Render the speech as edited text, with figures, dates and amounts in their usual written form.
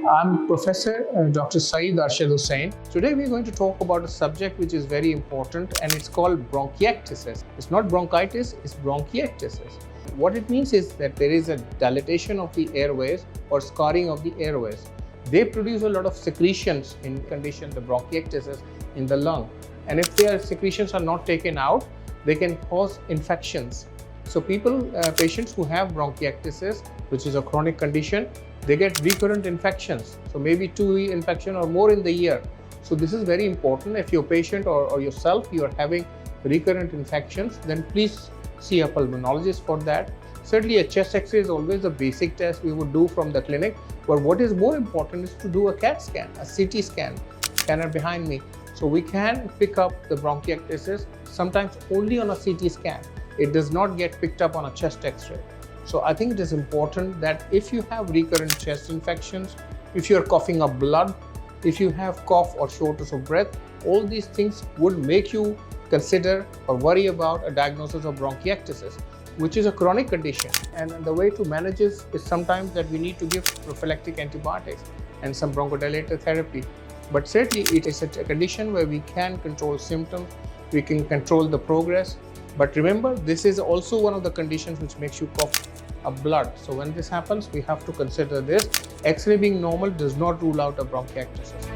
I'm Professor Dr. Saeed Arshad Hussain. Today we're going to talk about a subject which is very important, and it's called bronchiectasis. It's not bronchitis, it's bronchiectasis. What it means is that there is a dilatation of the airways or scarring of the airways. They produce a lot of secretions in condition, the bronchiectasis in the lung. And if their secretions are not taken out, they can cause infections. So patients who have bronchiectasis, which is a chronic condition, they get recurrent infections. So maybe 2 infections or more in the year. So this is very important. If your patient or yourself, you are having recurrent infections, then please see a pulmonologist for that. Certainly a chest X-ray is always a basic test we would do from the clinic. But what is more important is to do a CAT scan, a CT scanner behind me. So we can pick up the bronchiectasis sometimes only on a CT scan. It does not get picked up on a chest X-ray. So I think it is important that if you have recurrent chest infections, if you're coughing up blood, if you have cough or shortness of breath, all these things would make you consider or worry about a diagnosis of bronchiectasis, which is a chronic condition. And the way to manage it is sometimes that we need to give prophylactic antibiotics and some bronchodilator therapy. But certainly it is a condition where we can control symptoms, we can control the progress. But remember, this is also one of the conditions which makes you cough up blood. So when this happens, we have to consider this. X-ray being normal does not rule out a bronchiectasis.